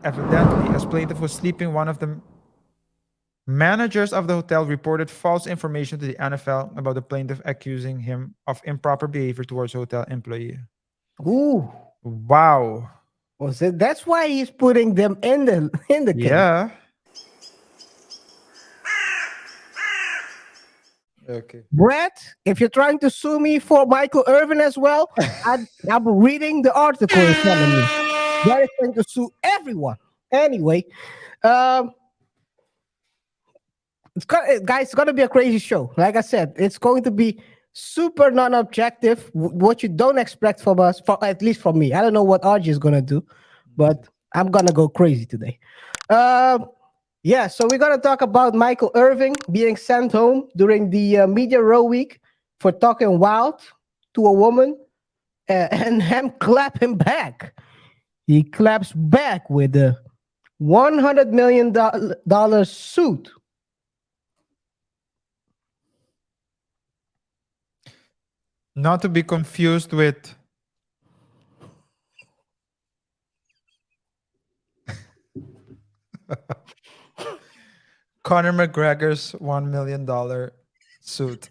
Evidently, as plaintiff was sleeping, one of the managers of the hotel reported false information to the NFL about the plaintiff, accusing him of improper behavior towards hotel employee. Ooh, Wow. was it? That's why he's putting them in the case. Yeah. Okay. Brett, if you're trying to sue me for Michael Irvin as well, I'm reading the article in front of me. Brett is trying to sue everyone. Anyway, um, guys, it's gonna be a crazy show. Like I said, it's going to be super non-objective. What you don't expect from us, for at least from me. I don't know what RG is gonna do, but I'm gonna go crazy today. Um, yeah, so we're gonna talk about Michael Irving being sent home during the media row week for talking wild to a woman, and him clapping back. He claps back with a $100 million suit. Not to be confused with Conor McGregor's $1 million suit.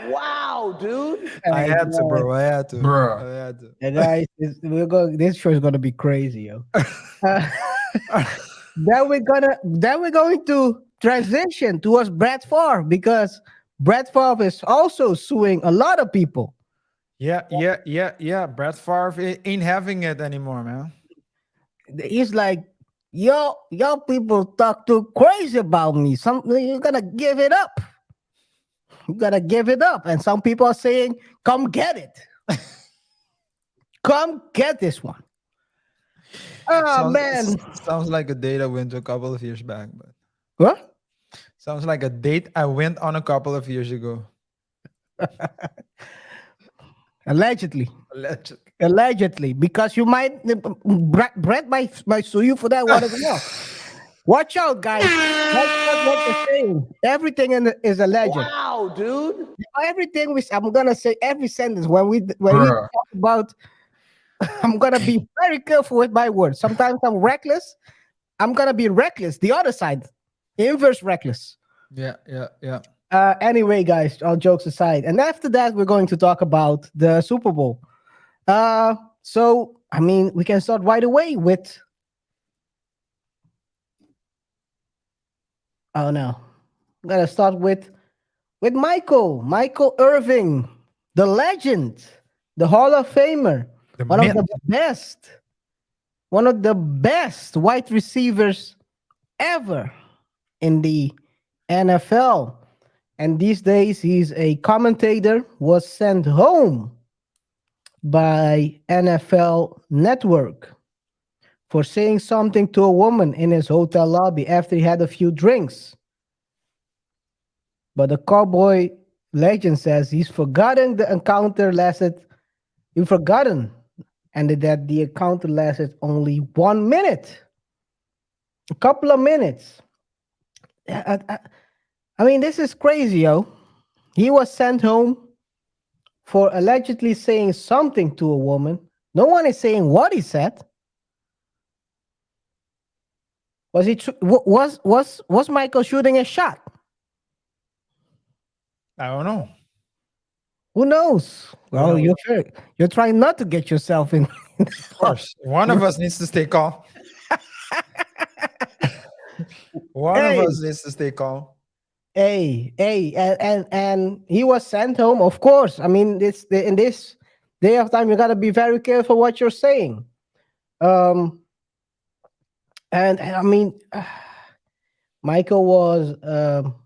Wow, dude. I had to, bro. I had to. Bruh. I had to. And guys, this show is gonna be crazy, yo. Uh, then we're going to transition towards Brett Favre because Brett Favre is also suing a lot of people. Yeah. Brett Favre ain't having it anymore, man. He's like, yo people talk too crazy about me. You gotta give it up. You gotta give it up. And some people are saying, come get it. Come get this one. Oh man. Sounds like a date I went to a couple of years back, but What? sounds like a date I went on a couple of years ago. Allegedly. Allegedly. Allegedly, because you might Brett might sue you for that one as well. Watch out, guys. That's not what they're saying. Everything is alleged. Wow, dude. Everything I'm gonna say every sentence when we Bruh. talk about. I'm gonna be very careful with my words. Sometimes I'm reckless. I'm gonna be reckless. The other side, inverse reckless. Yeah. Anyway, guys, all jokes aside, and after that, we're going to talk about the Super Bowl. So I mean, we can start right away with. Oh no, I'm gonna start with Michael Irving, the legend, the Hall of Famer, The one myth. of the best wide receivers ever in the NFL. And these days, he's a commentator, was sent home by NFL Network for saying something to a woman in his hotel lobby after he had a few drinks. But the Cowboy legend says he's forgotten the encounter lasted, you've forgotten, and that the encounter lasted only 1 minute, a couple of minutes. I mean, this is crazy, yo. He was sent home for allegedly saying something to a woman. No one is saying what he said. Was he? Was Michael shooting a shot? I don't know. Who knows? Well, knows? you're trying not to get yourself in. Of course. One of us needs to stay calm. One Hey. of us needs to stay calm. And he was sent home. Of course. I mean, in this day of time, you gotta be very careful what you're saying. And I mean, Michael was,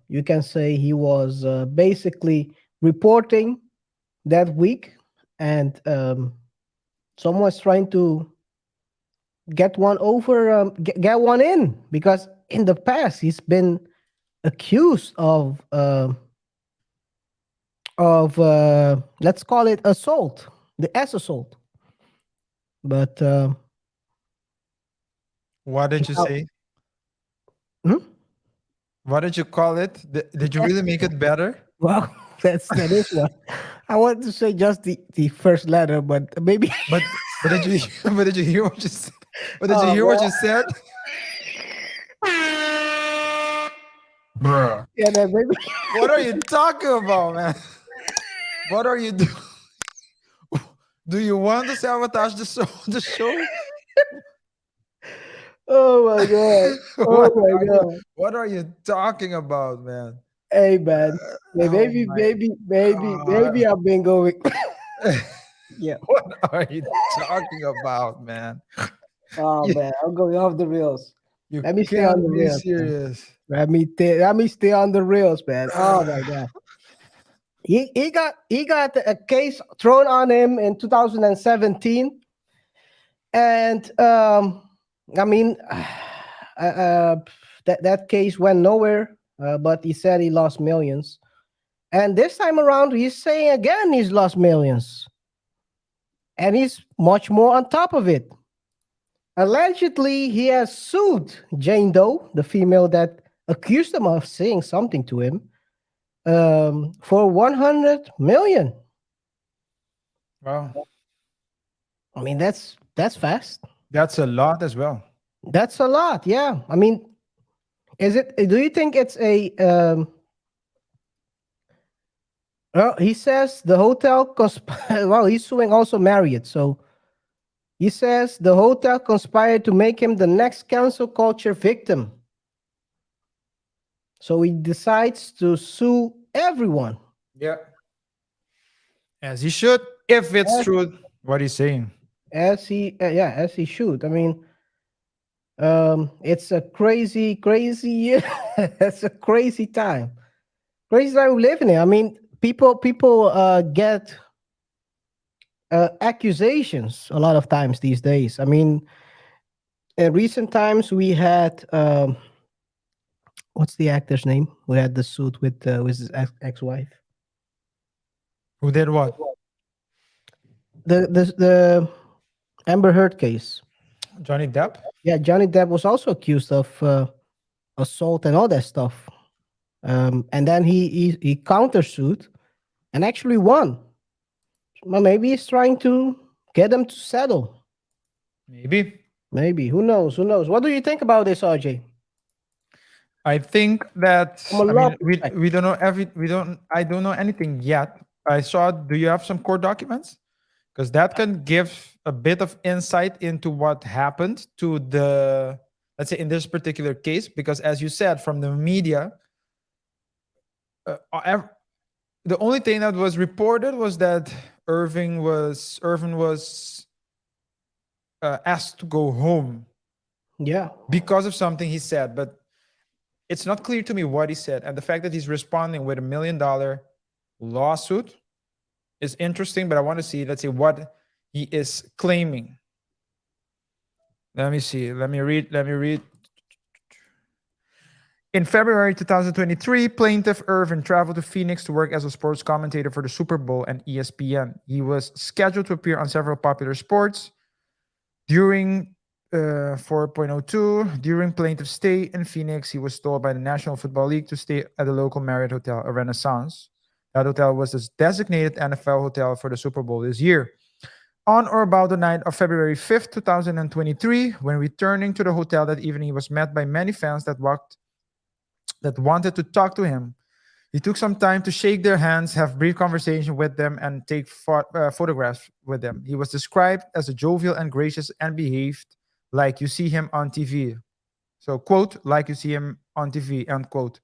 you can say he was basically reporting that week, and someone's trying to get one over, get one in, because in the past he's been accused of let's call it assault, the S assault. But What did you Now- say? Hmm? What did you call it? Did you really make it better? well, that is one. I want to say just the first letter, but maybe. But did you but did you hear what you said? But did you Oh hear what man, you said? Bruh. yeah, that maybe. What are you talking about, man? What are you doing? Do you want to sabotage the show? The show? Oh my god. Oh what my are you god. what are you talking about, man? Hey man. Yeah, Oh maybe, my maybe, maybe, god. maybe I've been going. Yeah. What are you talking about, man? Oh You, man, I'm going off the rails. you Let me stay on the can't be rails, man. serious. Let me stay on the rails, man. Oh my god. He got a case thrown on him in 2017, and I mean, that case went nowhere. But he said he lost millions, and this time around, he's saying again he's lost millions, and he's much more on top of it. Allegedly, he has sued Jane Doe, the female that accused him of saying something to him, for 100 million. Wow. I mean, that's fast. That's a lot as well. That's a lot. Yeah. I mean, is it? Do you think it's a? Well, he says the hotel well, he's suing also Marriott. So he says the hotel conspired to make him the next cancel culture victim. So he decides to sue everyone. Yeah. As he should, if it's As, true what he's saying. as he should. I mean, it's a crazy it's a crazy time we live in it. I mean, people get accusations a lot of times these days. I mean, in recent times we had what's the actor's name who had the suit with his ex-wife? Who did what? The Amber Heard case. Johnny Depp? Yeah, Johnny Depp was also accused of assault and all that stuff. And then he countersued and actually won. Well, maybe he's trying to get them to settle. Maybe. Maybe. Who knows? Who knows? What do you think about this, RJ? I think that From a I law mean perspective. we don't know I don't know anything yet. I saw, do you have some court documents? Because that can give a bit of insight into what happened to the, let's say, in this particular case, because as you said, from the media, uh, ev- the only thing that was reported was that Irvin was asked to go home Yeah. because of something he said, but it's not clear to me what he said. And the fact that he's responding with $1 million lawsuit is interesting, but I want to see, let's see, what he is claiming. Let me see. Let me read. In February 2023, plaintiff Irvin traveled to Phoenix to work as a sports commentator for the Super Bowl and ESPN. He was scheduled to appear on several popular sports. During 4.02, during plaintiff's stay in Phoenix, he was told by the National Football League to stay at the local Marriott hotel, a Renaissance. That hotel was the designated NFL hotel for the Super Bowl this year. On or about the night of February 5th, 2023, when returning to the hotel that evening, he was met by many fans that wanted to talk to him. He took some time to shake their hands, have brief conversation with them, and take photographs with them. He was described as a jovial and gracious and behaved like you see him on TV. So, quote, like you see him on TV, end quote.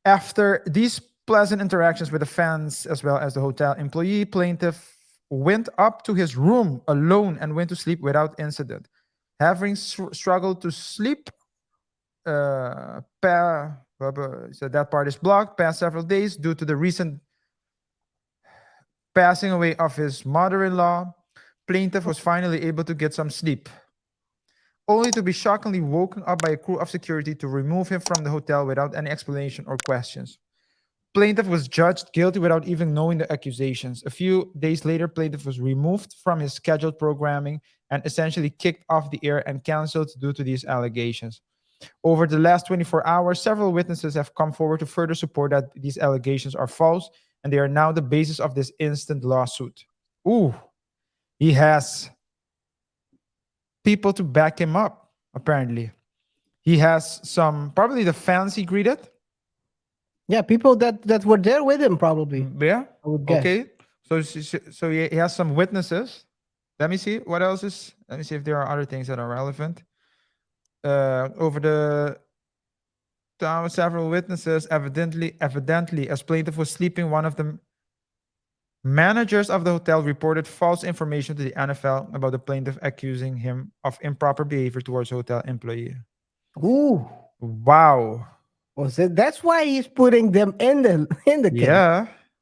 After these pleasant interactions with the fans as well as the hotel employee, plaintiff went up to his room alone and went to sleep without incident. Having struggled to sleep, so that part is blocked past several days due to the recent passing away of his mother-in-law. Plaintiff was finally able to get some sleep, only to be shockingly woken up by a crew of security to remove him from the hotel without any explanation or questions. Plaintiff was judged guilty without even knowing the accusations. A few days later, plaintiff was removed from his scheduled programming and essentially kicked off the air and canceled due to these allegations. Over the last 24 hours, several witnesses have come forward to further support that these allegations are false and they are now the basis of this instant lawsuit. Ooh, he has people to back him up, apparently. He has some, probably the fans he greeted. Yeah, people that were there with him probably. Yeah. I would guess. Okay. So he has some witnesses. Let me see what else is. Let me see if there are other things that are relevant. Over the time, several witnesses evidently, as plaintiff was sleeping, one of the managers of the hotel reported false information to the NFL about the plaintiff, accusing him of improper behavior towards hotel employee. Ooh, Wow. was it? That's why he's putting them in the case. Yeah.